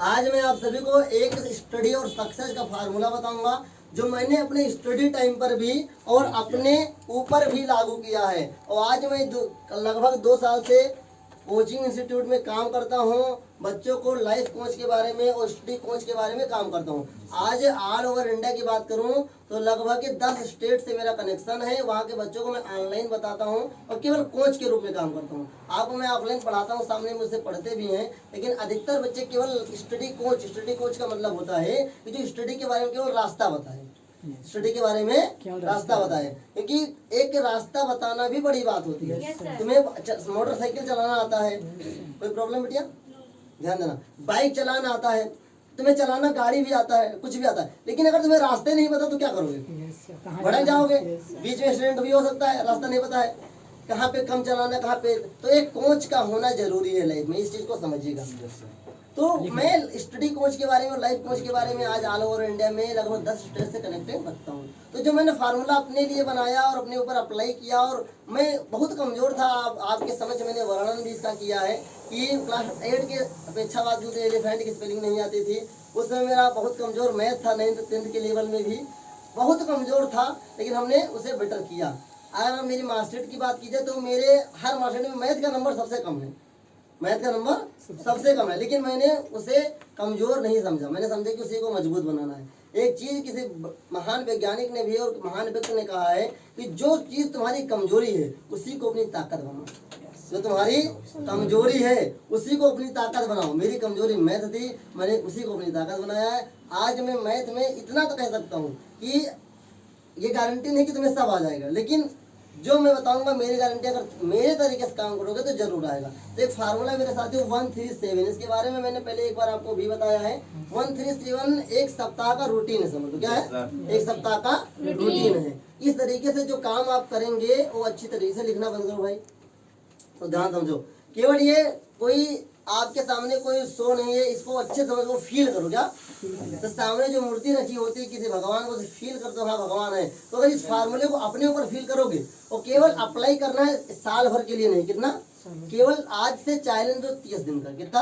आज मैं आप सभी को एक स्टडी और सक्सेस का फार्मूला बताऊंगा जो मैंने अपने स्टडी टाइम पर भी और अपने ऊपर भी लागू किया है। और आज मैं लगभग 2 साल से कोचिंग इंस्टीट्यूट में काम करता हूँ। बच्चों को लाइफ कोच के बारे में और स्टडी कोच के बारे में काम करता हूँ। आज ऑल ओवर इंडिया की बात करूँ तो लगभग 10 स्टेट से मेरा कनेक्शन है। वहाँ के बच्चों को मैं ऑनलाइन बताता हूँ और केवल कोच के रूप में काम करता हूँ। आपको मैं ऑफलाइन पढ़ाता हूँ, सामने मुझसे पढ़ते भी हैं, लेकिन अधिकतर बच्चे केवल स्टडी कोच का मतलब होता है कि जो स्टडी के बारे में केवल रास्ता बताए, स्टडी के बारे में रास्ता बताए। क्योंकि एक रास्ता बताना भी बड़ी बात होती है। तुम्हें मोटरसाइकिल चलाना आता है, कोई प्रॉब्लम बेटिया? ध्यान देना। बाइक चलाना आता है, तुम्हें चलाना गाड़ी भी आता है, कुछ भी आता है, लेकिन अगर तुम्हें रास्ते नहीं पता तो क्या करोगे? भड़क जाओगे। बीच में एक्सीडेंट भी हो सकता है, रास्ता नहीं पता है, कहाँ पे कम चलाना, कहाँ पे। तो एक कोच का होना जरूरी है लाइफ में, इस चीज को समझिएगा। तो मैं स्टडी कोच के बारे में और लाइफ कोच के बारे में आज ऑल ओवर इंडिया में लगभग 10 स्टेट से कनेक्टेड रखता हूँ। तो जो मैंने फार्मूला अपने लिए बनाया और अपने ऊपर अप्लाई किया, और मैं बहुत कमजोर था, आपके समझ मैंने वर्णन भी इसका किया है कि क्लास 8 के अपेक्षा बावजूद एलिफेंट की स्पेलिंग नहीं आती थी। उस समय मेरा बहुत कमजोर मैथ था, 9th 10th के लेवल में भी बहुत कमजोर था, लेकिन हमने उसे बेटर किया। अगर मेरी मार्कशीट की बात की जाए तो मेरे हर मार्कशीट में मैथ का नंबर सबसे कम है, मैथ का नंबर सबसे कम है, लेकिन मैंने उसे कमजोर नहीं समझा। मैंने समझा कि उसी को मजबूत बनाना है। एक चीज किसी महान वैज्ञानिक ने भी और महान व्यक्ति ने कहा है कि जो चीज तुम्हारी कमजोरी है उसी को अपनी ताकत बनाओ। जो तुम्हारी कमजोरी है उसी को अपनी ताकत बनाओ। मेरी कमजोरी मैथ थी, मैंने उसी को अपनी ताकत बनाया है। आज मैं मैथ में इतना तो कह सकता हूँ कि ये गारंटी नहीं कि तुम्हें सब आ जाएगा, लेकिन जो मैं बताऊंगा मेरी गारंटी, अगर मेरे तरीके से काम करोगे तो जरूर आएगा। तो एक फार्मूला मेरे साथियों 137, इसके बारे में मैंने पहले एक बार आपको भी बताया है। 137 एक सप्ताह का रूटीन है, समझ लो क्या है? एक सप्ताह का रूटीन है। इस तरीके से जो काम आप करेंगे वो अच्छी तरीके से लिखना बंद करो भाई, तो ध्यान समझो। केवल ये कोई आपके सामने कोई शो नहीं है, इसको अच्छे समझ को फील करो। क्या तो सामने जो मूर्ति रखी होती है किसी भगवान को फील करते हो, हाँ भगवान है। तो अगर इस फार्मूले को अपने ऊपर फील करोगे और केवल अप्लाई करना है साल भर के लिए नहीं, कितना? केवल आज से चैलेंज जो 30 दिन का, कितना?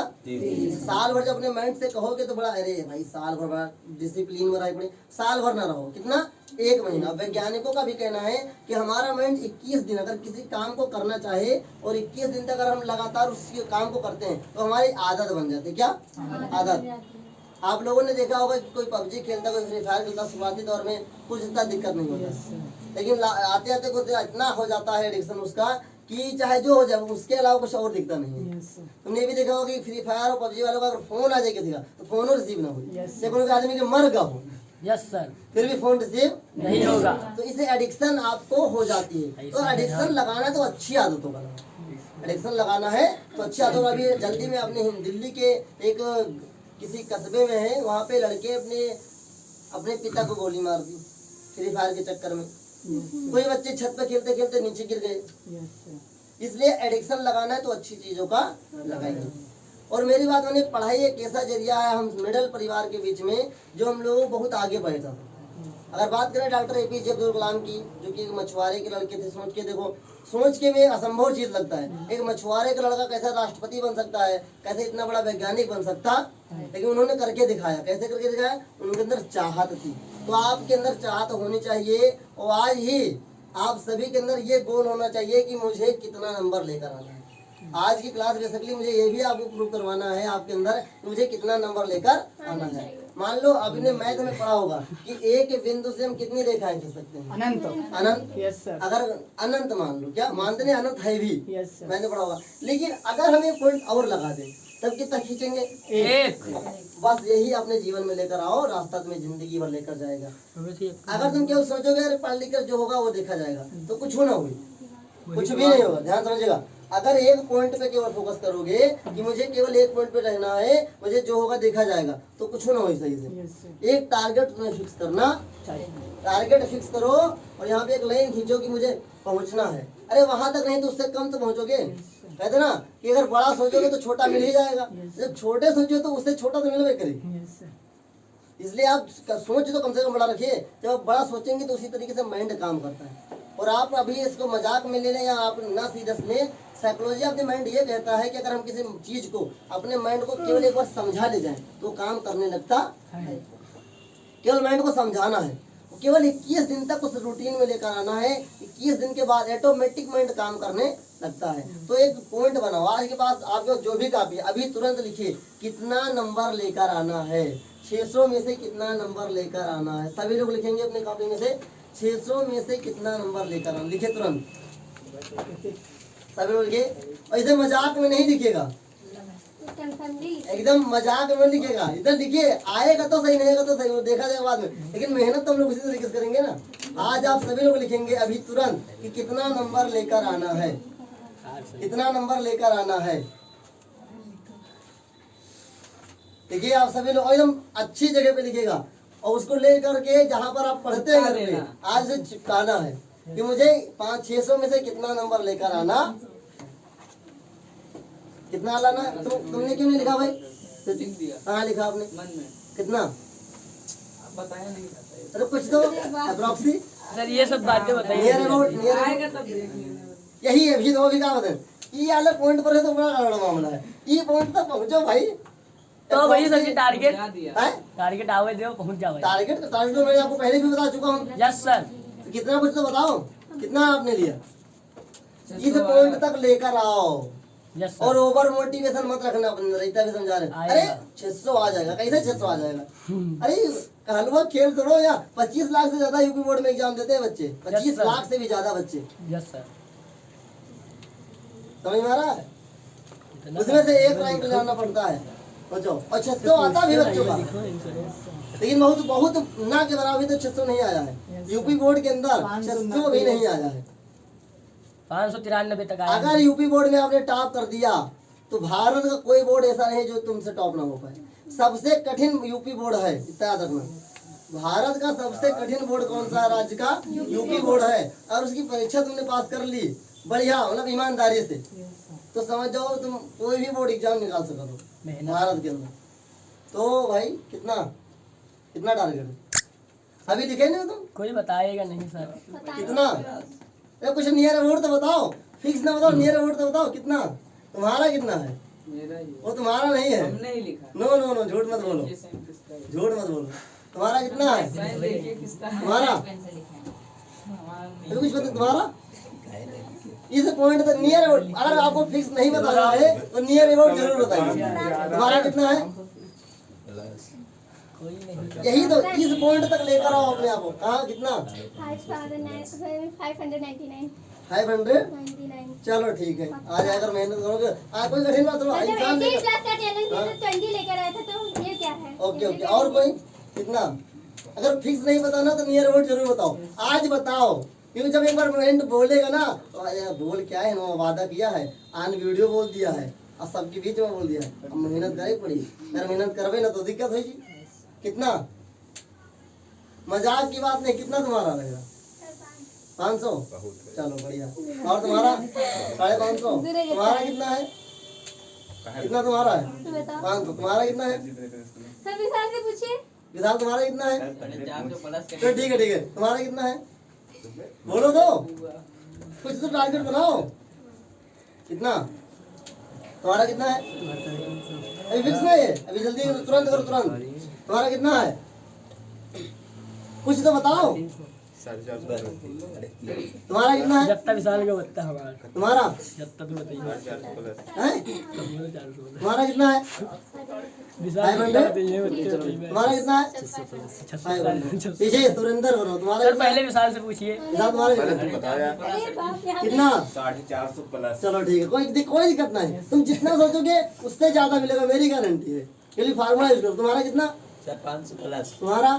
साल भर जब अपने माइंड से कहोगे तो बड़ा, अरे भाई साल भर बड़ा डिसिप्लिन में रह पड़े, साल भर ना रहो, कितना? 1 महीना। वैज्ञानिकों का भी कहना है कि हमारा माइंड 21 दिन अगर किसी काम को करना चाहे और 21 दिन तक अगर हम लगातार उस काम को करते हैं तो हमारी आदत बन जाती है। क्या आदत? आप लोगों ने देखा होगा कि कोई पबजी खेलता, कोई फ्री फायर खेलता, शुरुआती दौर में कुछ इतना दिक्कत नहीं होता, लेकिन आते आते कुछ इतना हो जाता है एडिक्शन उसका कि चाहे जो हो जाए उसके अलावा कुछ और दिखता नहीं है। तुमने भी देखा होगा कि फ्री फायर और पबजी वालों का अगर फोन आ जाए किसी का तो फोन रिसीव ना हो, लेकिन आदमी के मर गया हो, यस सर, फिर भी फोन रिसीव नहीं होगा। तो इसे एडिक्शन आपको हो जाती है। तो एडिक्शन लगाना तो अच्छी आदतों का, एडिक्शन लगाना है तो अच्छी आदतों का। भी जल्दी में अपने दिल्ली के एक किसी कस्बे में है, वहाँ पे लड़के अपने पिता को गोली मार दी फ्री फायर के चक्कर में। कोई बच्चे छत पे खेलते खेलते नीचे गिर गए। इसलिए एडिक्शन लगाना है तो अच्छी चीजों का लगाइए। और मेरी बात मानिए, पढ़ाई एक ऐसा जरिया है हम मिडिल परिवार के बीच में जो हम लोग बहुत आगे बढ़े था। अगर बात करें डॉक्टर एपीजे अब्दुल कलाम की, जो कि मछुआरे के लड़के थे, सोच के देखो, सोच के में असंभव चीज लगता है। एक मछुआरे का लड़का कैसे राष्ट्रपति बन सकता है, कैसे इतना बड़ा वैज्ञानिक बन सकता, लेकिन उन्होंने करके दिखाया। कैसे करके दिखाया? उनके अंदर चाहत थी। तो आपके अंदर चाहत होनी चाहिए, और आज ही आप सभी के अंदर ये गोल होना चाहिए कि मुझे कितना नंबर लेकर आना है। आज की क्लास बेसिकली मुझे ये भी आपको प्रूव करवाना है आपके अंदर मुझे कितना नंबर लेकर आना है। मान लो आपने मैथ में पढ़ा होगा कि एक बिंदु से हम कितनी रेखाएं खींच सकते हैं? अनंत। अनंत, यस सर। अगर अनंत मान लो, क्या मानते नहीं अनंत है भी, यस सर, मैंने पढ़ा होगा। लेकिन अगर हम एक पॉइंट और लगा दें तब कितना खींचेंगे? 1। बस यही अपने जीवन में लेकर आओ, रास्ता तुम्हें जिंदगी भर लेकर जाएगा। अगर तुम केवल सोचोगे अरे पढ़ लिख कर जो होगा वो देखा जाएगा, तो कुछ होना हुई, कुछ भी नहीं होगा। ध्यान समझिएगा। अगर एक पॉइंट पे केवल फोकस करोगे कि मुझे केवल एक पॉइंट पे रहना है, मुझे जो होगा देखा जाएगा, तो कुछ ना हो सही से। एक टारगेट तुम्हें फिक्स करना, टारगेट फिक्स करो और यहाँ पे एक लाइन खींचो कि मुझे पहुँचना है। अरे वहां तक नहीं तो उससे कम तो पहुँचोगे। कहते ना कि अगर बड़ा सोचोगे तो छोटा मिल ही जाएगा, जब छोटे सोचो तो उससे छोटा तो मिलवे करे। इसलिए आप सोच तो कम से कम बड़ा रखिए। जब आप बड़ा सोचेंगे तो उसी तरीके से माइंड काम करता है। और आप अभी इसको मजाक में ले लें या आप ना सीरियस लें, साइकोलॉजी ऑफ द माइंड ये कहता है कि अगर हम किसी चीज को अपने माइंड को केवल एक बार समझा ले जाएं तो काम करने लगता है। केवल माइंड को समझाना है, केवल 21 दिन तक उस रूटीन में लेकर आना है। 21 दिन के बाद ऑटोमेटिक माइंड काम करने लगता है। तो एक पॉइंट बनाओ, आज के पास आपको जो भी कापी है अभी तुरंत लिखिए कितना नंबर लेकर आना है। 600 में से कितना नंबर लेकर आना है। सभी लोग लिखेंगे अपनी कॉपी में से 600 में से कितना नंबर लेकर आना। लिखे तुरंत सभी लोग लिखे। ऐसे मजाक में नहीं लिखेगा, एकदम मजाक में लिखेगा। इधर लिखिए, आएगा तो सही, नहीं आएगा तो सही, वो देखा जाएगा बाद में। लेकिन मेहनत तो हम लोग इसी तरीके से करेंगे ना। आज आप सभी लोग लिखेंगे अभी तुरंत कि कितना नंबर लेकर आना है, कितना नंबर लेकर आना है। देखिए आप सभी लोग एकदम अच्छी जगह पे लिखेगा और उसको ले करके जहाँ पर आप पढ़ते हैं घर पे आज से चिपकाना है कि मुझे 500-600 में से कितना नंबर लेकर आना, कितना लाना। तुमने क्यों नहीं लिखा भाई? कहाँ लिखा आपने? मन में। कितना बताया नहीं? अरे कुछ तो अप्रॉक्सी सर ये सब बातें बताइए। यही है भी, दो भी क्या बताए। ये अलग पॉइंट पर है तो बड़ा बड़ा मामला है। ये पॉइंट तक पहुंचो भाई। तो भाई सर टारगेट आवे दो, पहुंच जाओ। टारगेट तो मैं आपको पहले भी बता चुका हूँ। Yes sir. तो कितना कुछ तो बताओ, कितना आपने लिया? इस पॉइंट तक लेकर आओ। यस और ओवर मोटिवेशन मत रखना अपने अंदर। इतना भी समझा रहे हैं। अरे 600 आ जाएगा, कैसे 600 आ जाएगा? अरे हलवा खेल करो या 25 लाख से ज्यादा यूपी बोर्ड में एग्जाम देते हैं बच्चे, 25 लाख से भी ज्यादा बच्चे। Yes sir. समझ में आ रहा है? उसमें से एक रैंक लाना पड़ता है बच्चों, और 600 आता भी बच्चों का, लेकिन बहुत बहुत ना के बराबर तो 600 नहीं आया है। यूपी बोर्ड के अंदर 600 भी नहीं आया है। 593 तक आया। अगर यूपी बोर्ड में आपने टॉप कर दिया तो भारत का कोई बोर्ड ऐसा नहीं जो तुमसे टॉप ना हो पाए। सबसे कठिन यूपी बोर्ड है, इतना याद रखना। भारत का सबसे कठिन बोर्ड कौन सा राज्य का? यूपी बोर्ड है। और उसकी परीक्षा तुमने पास कर ली बढ़िया, मतलब ईमानदारी से, तो समझ जाओ तुम कोई भी बोर्ड एग्जाम निकाल सको भारत के अंदर। तो भाई कितना कितना टारगेट अभी लिखे नहीं तुम? कोई बताएगा नहीं सर। कितना? अरे कुछ नियर अबाउट तो बताओ, फिक्स ना बताओ, नियर अबाउट तो बताओ। कितना तुम्हारा? कितना है? मेरा ही। वो तुम्हारा नहीं है, हमने ही लिखा। नो नो नो, झूठ मत बोलो, झूठ मत बोलो। तुम्हारा कितना है? तुम्हारा कुछ पता? तुम्हारा इस पॉइंट तक नियर अबाउट, अगर आपको फिक्स नहीं बताना है तो नियर अबाउट जरूर बताइए। तुम्हारा कितना है? यही तो, इस पॉइंट तक लेकर आओ अपने आप को। कहाँ कितना? 500। चलो ठीक है, आ जाए अगर मेहनत करोगे। कोई कठिन बात थोड़ा ओके ओके। और कोई कितना? अगर फिक्स नहीं बताना तो नियर अबाउट जरूर बताओ। आज बताओ, क्योंकि जब एक बार माइंड बोलेगा ना तो यार बोल क्या है, इन्होंने वादा किया है, आन वीडियो बोल दिया है और सबके बीच में बोल दिया है। अब मेहनत करे पड़ी, अगर मेहनत करवे ना तो दिक्कत है जी। कितना? मजाक की बात नहीं। कितना तुम्हारा रहेगा? 500। चलो बढ़िया। और तुम्हारा? 550। तुम्हारा कितना है? कितना तुम्हारा है? 500। तुम्हारा कितना है? विशाल तुम्हारा कितना है? तो ठीक है ठीक है। तुम्हारा कितना है? बोलो तो, कुछ तो टारगेट बनाओ। कितना तुम्हारा? कितना है? अभी फिक्स नहीं है, अभी जल्दी तुरंत करो, तुरंत। तुम्हारा कितना है? कुछ तो बताओ। तुम्हारा कितना है? जब तक विशाल का बत्ता हमारा। तुम्हारा? जब तक बताइए। तुम्हारा कितना है? विशाल तुम्हारा कितना है? पीछे सुरेंद्र करो। तुम्हारा सर पहले विशाल से पूछिए। विशाल तुम्हारा कितना? 450 प्लस। चलो ठीक है, कोई दिक्कत नहीं। तुम जितना सोचोगे उससे ज्यादा मिलेगा, मेरी गारंटी है। क्योंकि फार्मूला यूज करो। तुम्हारा कितना? 500 प्लस। तुम्हारा?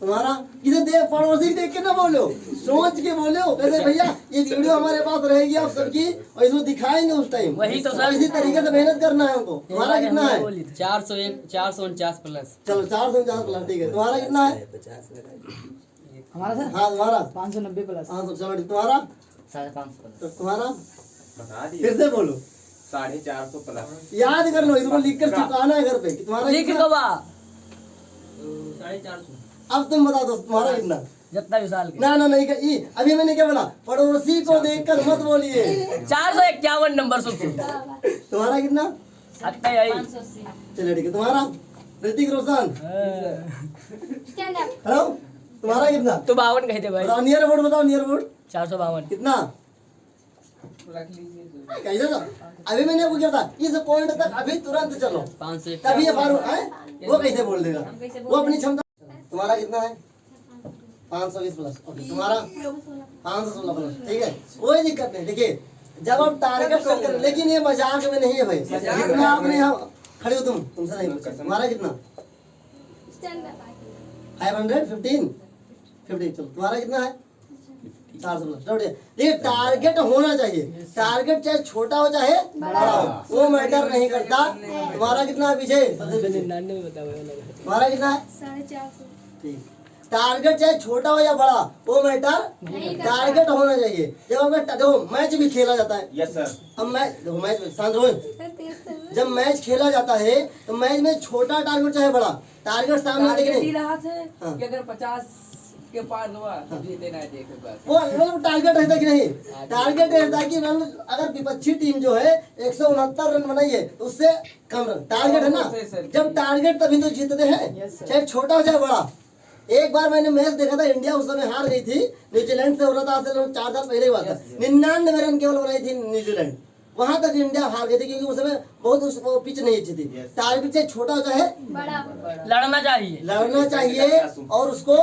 तुम्हारा इसे देख, पड़ोसी देख के ना बोलो, सोच के बोलो। कैसे भैया ये वीडियो हमारे पास रहेगी आप सबकी और इसको दिखाएंगे उस टाइम। वही तो सर, इसी तरीके से मेहनत करना है हमको। तुम्हारा कितना है? 449 प्लस। चलो 449 प्लस, ठीक है। तुम्हारा कितना है? हमारा सर? हाँ तुम्हारा 590 प्लस। हाँ तो चलो तुम्हारा 550। तुम्हारा बता दिए। फिर से बोलो। 450 प्लस। याद कर लो, इसको लिख कर चिपकाना है घर पे। तुम्हारा लिख कितना? दो बा। 450। अब तुम बता दो तुम्हारा कितना? जितना भी साल के ना ना नहीं ई अभी मैंने क्या बोला, पड़ोसी को देखकर मत बोलिए। 451 नंबर सुन तुम्हारा कितना? अट्टा यही चलो ठीक है। तुम्हारा ऋतिक रोशन, हेलो, तुम्हारा कितना? तो 52 कहे थे भाई। बताओ नियर अबाउट, बताओ नियर अबाउट 452 कितना? कैसे तो अभी मैंने आपको क्या बताया, इस पॉइंट तक अभी तुरंत चलो, 501 तभी ये फारूक है वो कैसे बोल देगा, वो अपनी क्षमता। तुम्हारा कितना है? 520 प्लस। ओके, तुम्हारा 516 प्लस। ठीक है, कोई दिक्कत नहीं। देखिए जब आप टारगेट सेट करें, लेकिन ये मजाक में नहीं है भाई, जितना आपने यहाँ खड़े हो तुमसे नहीं पूछा। तुम्हारा कितना? 515 50। चलो तुम्हारा कितना है? 400 प्लस। देखिए टारगेट होना चाहिए, टारगेट चाहे छोटा हो चाहे बड़ा हो, वो मैटर नहीं करता। तुम्हारा कितना है विजय? 99 बताओ। तुम्हारा कितना है? 450। ठीक, टारगेट चाहे छोटा हो या बड़ा वो मैटर, टारगेट होना चाहिए। जब हमें देखो मैच भी खेला जाता है, यस सर। अब मैच देखो, मैच शांत रहो। जब मैच खेला जाता है तो मैच में छोटा टारगेट चाहे बड़ा, टारगेट सामने देखने रहा था हाँ। कि अगर 50 के पार हुआ तो जीतना है, देख वो टारगेट रहता कि नहीं? टारगेट रहता है कि रन, अगर विपक्षी टीम जो है 169 रन बनाई है तो उससे कम रन, टारगेट है ना। जब टारगेट तभी तो जीतते हैं, चाहे छोटा हो चाहे बड़ा। एक बार मैंने मैच देखा था, इंडिया उस समय हार गई थी, न्यूजीलैंड से हो रहा था, आज से 4 साल पहले हुआ था। 99 रन केवल बनाई थी न्यूजीलैंड, वहां तक इंडिया हार गई थी क्योंकि उस समय बहुत वो पिच नहीं अच्छी थी। टारगेट चाहे छोटा हो चाहे लड़ना चाहिए, लड़ना चाहिए और उसको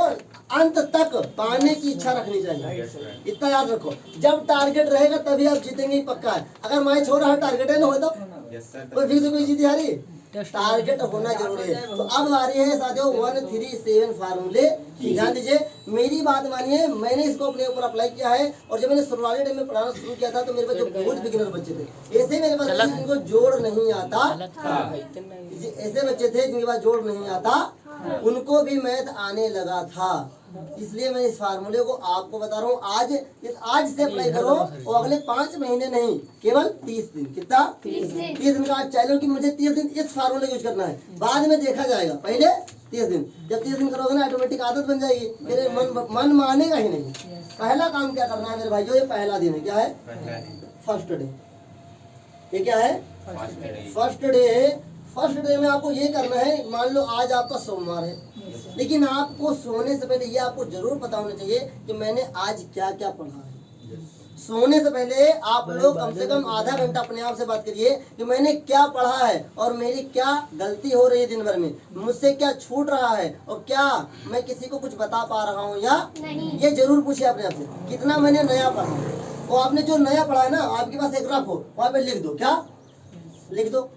अंत तक पाने की इच्छा रखनी चाहिए। इतना याद रखो, जब टारगेट रहेगा तभी आप जीतेंगे, पक्का है। अगर मैच हो रहा है टारगेट है ना हो तो यस सर। कोई फिर से कोई जीती हारी, टारगेट होना जरूरी है। तो अब आ रही है साथियों 137 फार्मूले की। ध्यान दीजिए, मेरी बात मानिए, मैंने इसको अपने ऊपर अप्लाई किया है। और जब मैंने शुरुआती टाइम में पढ़ाना शुरू किया था तो मेरे पास जो बहुत बिगिनर बच्चे थे, ऐसे मेरे पास जिनको जोड़ नहीं आता, ऐसे बच्चे थे जिनके पास जोड़ नहीं आता, उनको भी मैथ आने लगा था। इसलिए मैं इस फार्मूले को आपको बता रहा हूँ। आज से अप्लाई करो और अगले 5 महीने नहीं, केवल 30 दिन। कितना? 30 दिन का आज चैलेंज कि मुझे 30 दिन इस फार्मूले यूज करना है, बाद में देखा जाएगा। पहले 30 दिन, जब 30 दिन करोगे ना ऑटोमेटिक आदत बन जाएगी, मेरे मन मानेगा ही नहीं। पहला काम क्या करना है मेरे भाइयों, ये पहला दिन है। क्या है? First day. ये क्या है? फर्स्ट डे है। फर्स्ट डे में आपको ये करना है, मान लो आज आपका सोमवार है, लेकिन आपको सोने से पहले ये आपको जरूर पता होना चाहिए कि मैंने आज क्या क्या पढ़ा है। सोने से पहले आप लोग कम से कम आधा घंटा अपने आप से बात करिए कि मैंने क्या पढ़ा है और मेरी क्या गलती हो रही है दिन भर में, मुझसे क्या छूट रहा है और क्या मैं किसी को कुछ बता पा रहा हूँ या नहीं। ये जरूर पूछिए अपने आप से, कितना मैंने नया पढ़ा। और आपने जो नया पढ़ा है ना, आपके पास एक रफ हो, वहाँ पे लिख दो। क्या लिख दो?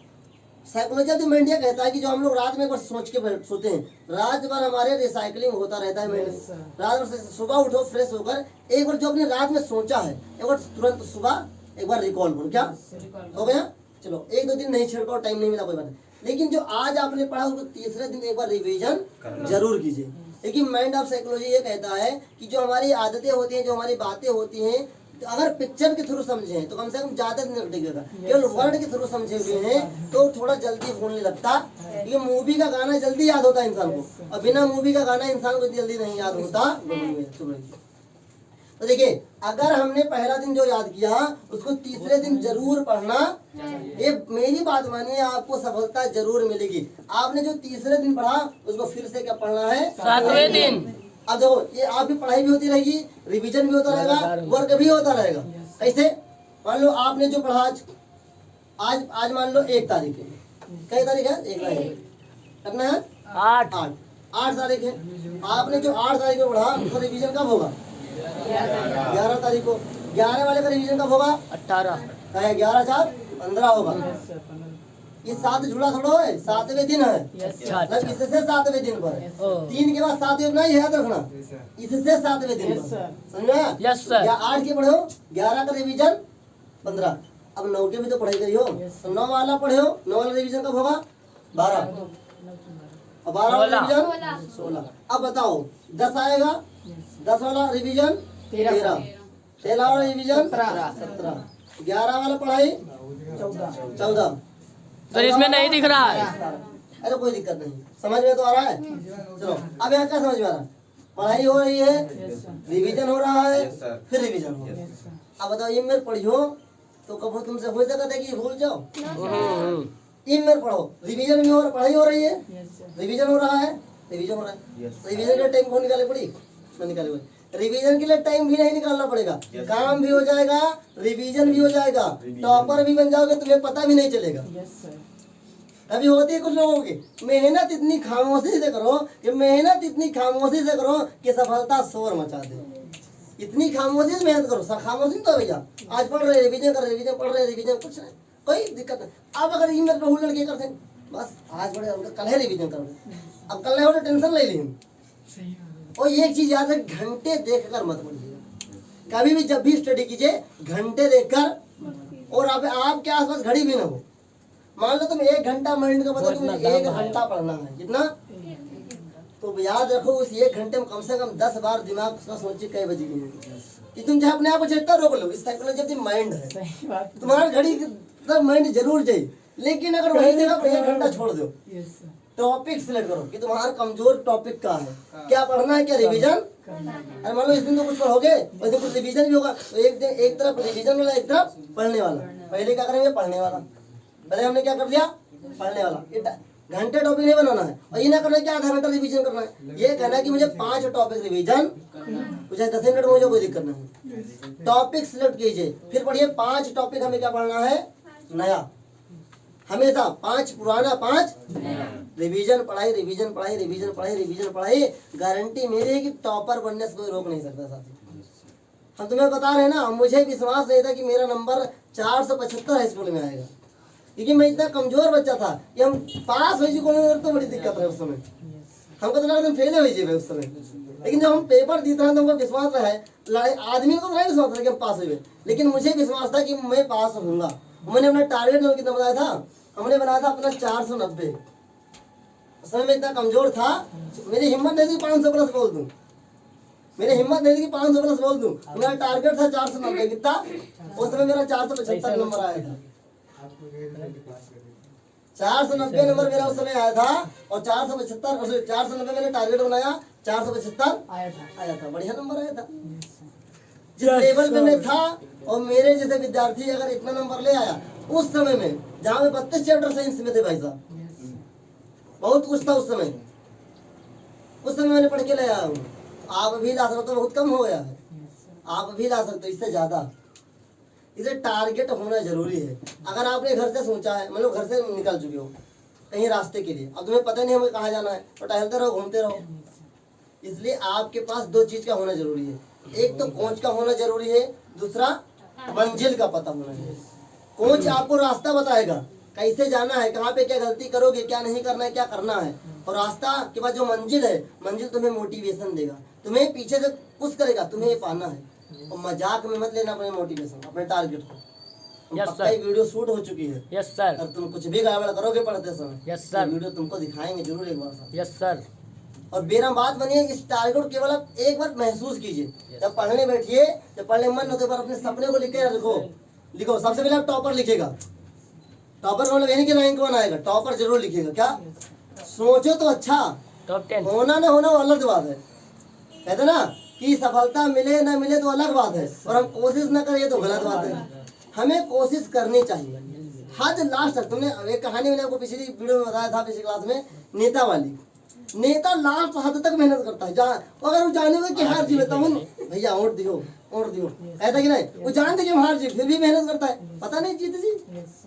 साइकोलॉजी ऑफ द माइंड ये कहता है कि जो हम लोग रात में एक बार सोच के सोते हैं, रात भर हमारे रिसाइकलिंग होता रहता है। मैंने रात भर सुबह उठो फ्रेश होकर, एक बार जो आपने रात में सोचा है एक बार तुरंत सुबह एक बार रिकॉल करो। क्या हो गया? चलो 1-2 दिन नहीं छिड़ पाओ, टाइम नहीं मिला, कोई बात नहीं। लेकिन जो आज आपने पढ़ा उसको तीसरे दिन एक बार रिवीजन जरूर कीजिए। लेकिन माइंड ऑफ साइकोलॉजी ये कहता है कि जो हमारी आदतें होती हैं, जो हमारी बातें होती हैं, तो अगर पिक्चर के थ्रू समझे तो कम से कम ज्यादा दिन टिकेगा। केवल वर्ड के थ्रू समझे हुए हैं तो थोड़ा जल्दी भूलने लगता। ये मूवी का गाना जल्दी याद होता है इंसान को, और बिना मूवी का गाना इंसान को जल्दी नहीं याद होता। तो देखिए, अगर हमने पहला दिन जो याद किया उसको तीसरे दिन जरूर पढ़ना। ये मेरी बात मानिए, आपको सफलता जरूर मिलेगी। आपने जो तीसरे दिन पढ़ा उसको फिर से क्या पढ़ना है? 7वें दिन। अब देखो, ये आपकी पढ़ाई भी होती रहेगी, रिवीजन भी होता रहेगा, वर्क भी होता रहेगा। कैसे? मान लो आपने जो पढ़ा आज मान लो 1 तारीख है। कई तारीख है? 1 तारीख करना है 8 तारीख है। आपने जो 8 तारीख को पढ़ा उसका रिवीजन कब होगा? 11 तारीख को। 11 वाले का रिवीजन कब होगा? 18। 11 4 15 होगा। ये 7 जुड़ा थोड़ा है, 7वें दिन है, मतलब इससे 7वें दिन पर है। 3 के बाद 7वें नहीं याद रखना, इससे 7वें दिन पर। समझा? Yes sir. या 8 के पढ़े हो, 11 का रिवीजन 15। अब 9 के भी तो पढ़ाई करी हो, तो 9 वाला पढ़े हो, 9 वाला रिवीजन कब होगा? 12। और 12 वाला रिवीजन 16। अब बताओ 10 आएगा, 10 वाला रिवीजन 13, 13 वाला रिवीजन 17, 11 वाला पढ़ाई 14। तो इसमें नहीं दिख रहा है। अरे कोई दिक्कत नहीं, समझ में तो आ रहा है। चलो अब यहाँ क्या समझ में आ रहा है? पढ़ाई हो रही है, रिवीजन हो रहा है, Yes, sir. फिर रिवीजन हो रहा है। अब बताओ ये मेरे पढ़ियो तो कभी तुमसे हो सकता है कि भूल जाओ। ये मेरे पढ़ो, रिवीजन भी हो रहा, पढ़ाई हो रही है, रिवीजन हो रहा है, रिवीजन हो रहा है। Yes. रिवीजन के टाइम कौन निकाले पड़ी? मैं निकाले पड़ी। रिवीजन के लिए टाइम भी नहीं निकालना पड़ेगा, काम भी हो जाएगा, रिवीजन भी हो जाएगा, टॉपर भी बन जाओगे, तुम्हें पता भी नहीं चलेगा। अभी होती है कुछ लोगों की मेहनत इतनी खामोशी से करो कि मेहनत इतनी खामोशी से करो कि सफलता शोर मचा दे। इतनी खामोशी से मेहनत करो, खामोशी तो भैया आज पढ़ रहे रिवीजन कर रिवीजन पढ़ रहे रिवीजन कुछ नहीं, कोई दिक्कत नहीं। अब अगर ईमेल पे हुल लड़के करते हैं, बस आज पढ़े कल है रिवीजन कर, अब कल है टेंशन ले ली। और ये एक चीज याद है, घंटे देख कर मत पढ़िएगा कभी भी, जब भी स्टडी कीजिए घंटे देखकर, और आपके आसपास घड़ी भी ना हो। मान लो तुम 1 घंटा माइंड का बताओ तुम्हें 1 घंटा पढ़ना है, कितना? तो याद रखो उस 1 घंटे में कम से कम 10 बार दिमाग का सोचिए कई बजे की है कि तुम चाहे अपने आप को चेक रोक लो। इस साइकोलॉजी माइंड है, तुम्हारा घड़ी का माइंड जरूर चाहिए, लेकिन अगर वही जगह पर 1 घंटा छोड़ दो, टॉपिक सिलेक्ट करो कि तुम्हारा कमजोर टॉपिक का है, क्या पढ़ना है, क्या रिवीजन। अरे मान लो इस दिन तो कुछ पढ़ोगे, उस दिन कुछ रिवीजन भी होगा, तो एक दिन एक तरफ रिवीजन वाला, एक तरफ पढ़ने वाला। पहले क्या करेंगे? पढ़ने वाला। पहले हमने क्या कर लिया? पढ़ने वाला। घंटे टॉपिक नहीं बनाना है, और ये ना करना कि आधा घंटा रिवीजन करना है। ये कहना है कि मुझे 5 टॉपिक रिवीजन, मुझे 10 मिनट में मुझे कोई दिक्कत नहीं। टॉपिक सिलेक्ट कीजिए, फिर पढ़िए 5 टॉपिक हमें क्या पढ़ना है? नया। हमेशा 5 पुराना, 5 रिवीजन पढ़ाई, रिवीजन पढ़ाई, रिवीजन पढ़ाई, रिवीजन पढ़ाई। गारंटी मेरी है कि टॉपर बनने से कोई रोक नहीं सकता साथी। हम तुम्हें बता रहे हैं ना, मुझे विश्वास नहीं था कि मेरा नंबर 475 हाई स्कूल में आएगा, क्योंकि मैं इतना कमजोर बच्चा था कि हम पास हुई तो बड़ी दिक्कत है उस समय। हमको तो लगा तुम फेल हुई जीवे उस समय, लेकिन जब हम पेपर देते हैं तो हमको विश्वास रहा है। आदमी को तो नहीं विश्वास था कि हम पास हुए, लेकिन मुझे विश्वास था कि मैं पास होऊंगा। मैंने अपना टारगेट कितना बनाया था? हमने बनाया था अपना 490। उस समय मैं इतना कमजोर था, मेरी हिम्मत नहीं थी 500 प्लस बोल दूं, मेरी हिम्मत नहीं थी कि 500 प्लस बोल दूं। मेरा टारगेट था 490। कितना? उस समय मेरा 475 नंबर आया था। 490 नंबर मेरा उस समय आया था, और 490 मैंने टारगेट बनाया, 475 आया था। बढ़िया नंबर आया था। जिस लेवल पे मैं था, और मेरे जैसे विद्यार्थी अगर इतना नंबर ले आया उस समय में, जहाँ में 32 चैप्टर साइंस में थे भाई साहब, बहुत कुछ था उस समय। उस समय मैंने पढ़ के ले आया हूँ। आप भी ला सकते हो, बहुत कम हो गया है, आप भी ला सकते हो इससे ज्यादा। इसे टारगेट होना जरूरी है। अगर आपने घर से सोचा है, मतलब घर से निकल चुके हो कहीं रास्ते के लिए, अब तुम्हें पता नहीं हमें कहाँ जाना है, तो टहलते रहो, घूमते रहो। इसलिए आपके पास 2 चीज का होना जरूरी है, एक तो कोच का होना जरूरी है, दूसरा मंजिल का पता होना है। कोच आपको रास्ता बताएगा कैसे जाना है, कहाँ पे क्या गलती करोगे, क्या नहीं करना है, क्या करना है। और रास्ता के बाद जो मंजिल है, मंजिल तुम्हें मोटिवेशन देगा, तुम्हें पीछे से पुश करेगा, तुम्हें ये पाना है। और मजाक में मत लेना अपने मोटिवेशन, अपने टारगेट को। पक्का ही वीडियो शूट हो चुकी है। Yes sir. और तुम कुछ भी गड़बड़ करोगे पढ़ते समय, यस सर, वीडियो तुमको दिखाएंगे जरूर एक बार। Yes sir. और मेरा बात बनिए, इस टारगेट को केवल आप एक बार महसूस कीजिए। जब पढ़ने बैठिए, जब पढ़ने मन होते बार अपने सपने को लिखे लिखो। सबसे पहले आप टॉपर लिखेगा। टॉपर मतलब यानी कि रैंक 1 आएगा, टॉपर जरूर लिखेगा। क्या सोचो तो अच्छा, टॉप 10 होना ना होना वो अलग बात है। कहते ना कि सफलता मिले ना मिले तो अलग बात है, और हम कोशिश ना करें तो गलत बात है। हमें कोशिश करनी चाहिए हद लास्ट तक। तुमने एक कहानी मैंने आपको पिछली वीडियो में बताया था, पिछली क्लास में, नेता वाली। नेता लास्ट हद तक मेहनत करता है, अगर वो जाने कि हार जीवे तब भैया वोट दियो कहता कि नहीं, वो जानते कि हम हार जी, फिर भी मेहनत करता है। पता नहीं जीत जी,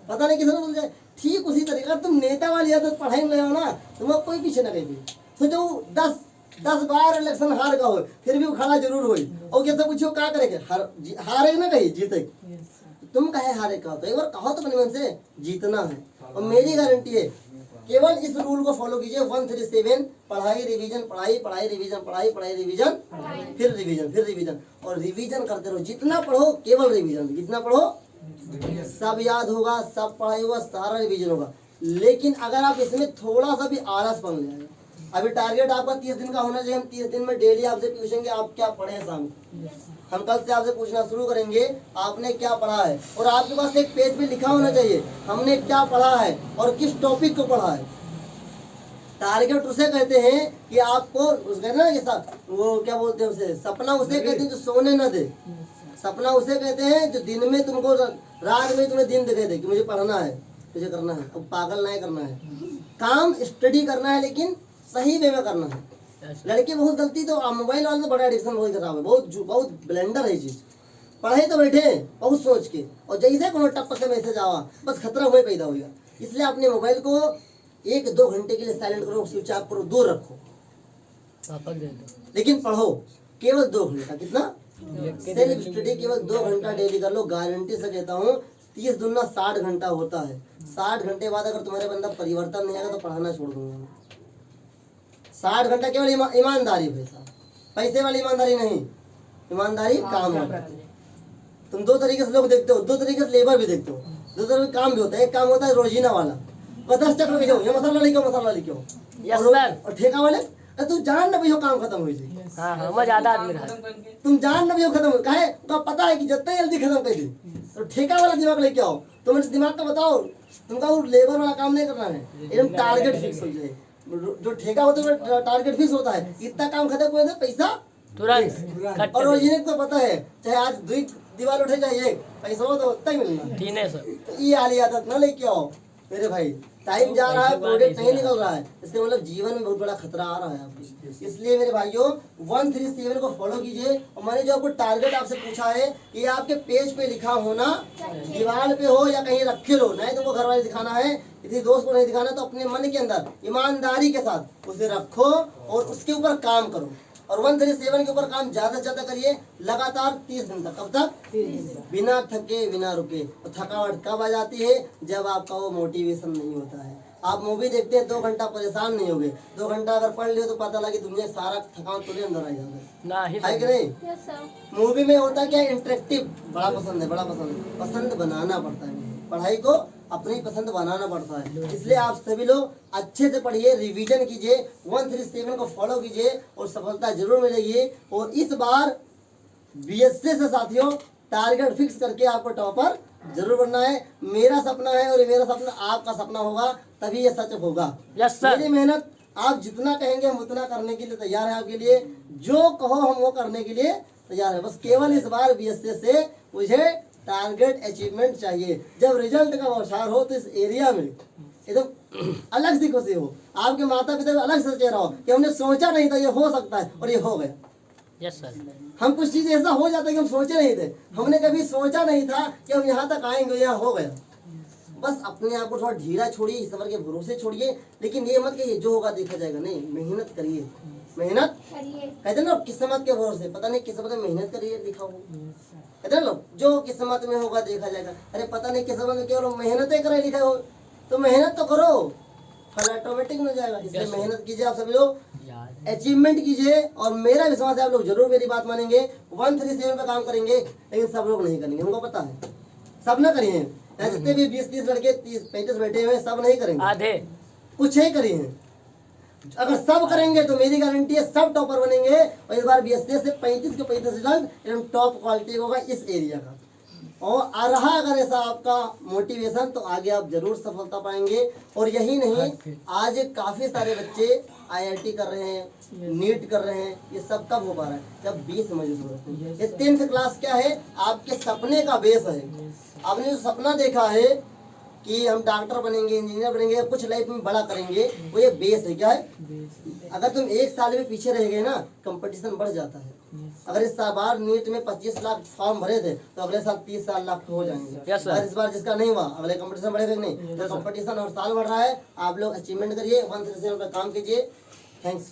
पता नहीं किसी ने बोल जाए। ठीक उसी तरीके तुम नेता वाली आदत पढ़ाई में ले आओ ना, तुम कोई पीछे ना कहेगी। सोचो 10 बार इलेक्शन हार का हो, फिर भी वो खड़ा जरूर हो। और कैसे पूछो क्या करेंगे, हारे ना कहीं जीते। तुम कहे हारे का, तो एक बार कहो तो अपने मन से जीतना है। और मेरी गारंटी है, केवल इस रूल को फॉलो कीजिए, 137 पढ़ाई रिवीजन, पढ़ाई पढ़ाई रिवीजन, पढ़ाई पढ़ाई रिवीजन, फिर रिवीजन, फिर रिवीजन। और रिवीजन करते रहो, जितना पढ़ो केवल रिवीजन, जितना पढ़ो सब याद होगा, सब पढ़ाई होगा, सारा रिवीजन होगा। लेकिन अगर आप इसमें थोड़ा सा भी आलसपन ले आए, अभी टारगेट आपका 30 दिन का होना चाहिए। हम 30 दिन में डेली आपसे पूछेंगे आप क्या पढ़े हैं शाम को। हम कल से आपसे पूछना शुरू करेंगे आपने क्या पढ़ा है, और आपके पास एक पेज पे लिखा होना चाहिए हमने क्या पढ़ा है और किस टॉपिक को पढ़ा है। टारगेट उसे कहते हैं कि आपको उसका ना ये वो क्या बोलते हैं उसे, सपना उसे कहते हैं जो सोने न दे। सपना उसे कहते हैं जो दिन में तुमको, रात में तुम्हें दिन दिखाई दे कि मुझे पढ़ना है, मुझे करना है। अब पागल नहीं करना है, काम स्टडी करना है, लेकिन सही वे में करना है। लड़के बहुत गलती तो मोबाइल वाले तो बड़ा एडिक्शन बहुत खराब है, बहुत ब्लेंडर है चीज। पढ़ाई तो बैठे बहुत सोच के, और जैसे कोनो टप से मैसेज आवा बस खतरा हुए पैदा होगा। इसलिए अपने मोबाइल को 1-2 घंटे के लिए साइलेंट करो, स्विच ऑफ करो, दूर रखो, लेकिन पढ़ो केवल 2 घंटा। कितना? सेल्फ स्टडी केवल 2 घंटा डेली कर लो। गारंटी से कहता हूँ 30 दूना 60 घंटा होता है। 60 घंटे बाद अगर तुम्हारे अंदर परिवर्तन नहीं आएगा तो पढ़ाना छोड़ दूंगा मैं। 60 घंटा केवल ईमानदारी, पैसे वाली ईमानदारी नहीं, ईमानदारी काम है। तुम 2 तरीके से लोग देखते हो, 2 तरीके से लेबर भी देखते हो, 2 तरीके से काम भी होता है। एक काम होता है रोजीना वाला, 10 टका लिखो, ये मसाला लिखो, और ठेका वाले तू जान न भी हो काम खत्म हो जाए। हाँ, मैं ज्यादा आदमी रहा। तुम जान न भी हो खत्म हो, काहे तो पता है कि जितना जल्दी खत्म कर दी। तो ठेका वाला दिमाग लेके आओ, तुम इस दिमाग का बताओ, तुमका वो लेबर वाला काम नहीं करना है, एकदम टारगेट फिक्स हो जाए। जो ठेका होता है टारगेट फिक्स होता है, इतना काम खत्म हो जाए, पैसा तुरंत। और रोजीने को पता है चाहे आज 2 दीवार उठे जाए, एक पैसा हो तो उतना ही मिलना। तो ये वाली आदत ना लेके आओ मेरे भाई। टाइम जा रहा है, प्रोडक्ट नहीं निकल रहा है, इसके मतलब जीवन में बहुत बड़ा खतरा आ रहा है आपको। इसलिए मेरे भाइयों 137 को फॉलो कीजिए। और मैंने जो आपको टारगेट आपसे पूछा है, ये आपके पेज पे लिखा होना, दीवार पे हो या कहीं रखे लो, नहीं तुमको घर वाले दिखाना है, किसी दोस्त को नहीं दिखाना, तो अपने मन के अंदर ईमानदारी के साथ उसे रखो और उसके ऊपर काम करो। और 137 के ऊपर काम ज्यादा से ज्यादा करिए, लगातार 30 दिन तक। कब तक? बिना थके बिना रुके। तो थकावट कब आ जाती है? जब आपका वो मोटिवेशन नहीं होता है। आप मूवी देखते हैं 2 घंटा परेशान नहीं होगे, 2 घंटा अगर पढ़ लियो तो पता लगे दुनिया सारा थकान तुम्हें अंदर आ जाता है कि नहीं? मूवी में होता क्या? इंटरेक्टिव बड़ा पसंद है, बड़ा पसंद बनाना पड़ता है। पढ़ाई को अपनी पसंद बनाना पड़ता है। इसलिए आप सभी लोग अच्छे से पढ़िए, रिवीजन कीजिए, 137 को फॉलो कीजिए और सफलता जरूर मिलेगी। और इस बार बीएससी से साथियों टारगेट फिक्स करके आपको टॉपर जरूर बनना है। मेरा सपना है और मेरा सपना आपका सपना होगा, तभी ये सच होगा। मेरी मेहनत आप जितना कहेंगे हम उतना करने के लिए तैयार है। आपके लिए जो कहो हम वो करने के लिए तैयार है। बस केवल इस बार बीएससी से मुझे टारगेट अचीवमेंट चाहिए। जब रिजल्ट का बौछार हो तो इस एरिया में एकदम अलग सी खुशी हो, आपके माता पिता भी अलग से चेहरा हो कि हमने सोचा नहीं था ये हो सकता है और ये हो गया। Yes sir. हम कुछ चीज ऐसा हो जाता है कि हम सोचे नहीं थे, हमने कभी सोचा नहीं था कि हम यहाँ तक आएंगे, यहाँ हो गया। बस अपने आप को थोड़ा ढीला छोड़िए, ईश्वर के भरोसे छोड़िए, लेकिन ये मत कि जो होगा देखा जाएगा। नहीं, मेहनत करिए, मेहनत कहते ना किस्मत के भरोसे, पता नहीं किस्मत में मेहनत करिए लिखा हो, कहते ना लोग जो किस्मत में होगा देखा जाएगा। अरे पता नहीं किस्मत में केवल मेहनत करे लिखा हो, तो मेहनत तो करो, फल ऑटोमेटिक मिल जाएगा। इसलिए मेहनत कीजिए आप सभी लोग, अचीवमेंट कीजिए। और मेरा विश्वास है आप लोग जरूर मेरी बात मानेंगे, 137 पे काम करेंगे। लेकिन सब लोग नहीं करेंगे, हमको पता है, सब ना करिए। जितने भी 20-30 लड़के 30-35 बैठे हुए सब नहीं करेंगे, आधे कुछ ही करिए। अगर सब करेंगे तो मेरी गारंटी है सब टॉपर बनेंगे। और इस बार बीएससी से 35 के 35 रिजल्ट एकदम टॉप क्वालिटी होगा इस एरिया का। और आ रहा अगर ऐसा आपका मोटिवेशन तो आगे आप जरूर सफलता पाएंगे। और यही नहीं, आज काफी सारे बच्चे आईआईटी कर रहे हैं, नीट कर रहे हैं। ये सब कब हो पा रहा है? जब बेस मौजूद होता है। ये 10th क्लास क्या है? आपके सपने का बेस है। आपने जो सपना देखा है कि हम डॉक्टर बनेंगे, इंजीनियर बनेंगे, कुछ लाइफ में बड़ा करेंगे, वो ये बेस है। क्या है? अगर तुम 1 साल में पीछे रह गए ना, कंपटीशन बढ़ जाता है। अगर इस बार नीट में 25 लाख फॉर्म भरे थे तो अगले साल 30 लाख हो जाएंगे। और इस बार जिसका नहीं हुआ अगले कंपटीशन बढ़ेगा नहीं। तो कंपटीशन और साल बढ़ रहा है। आप लोग अचीवमेंट करिए, 137 पे काम कीजिए। थैंक्स।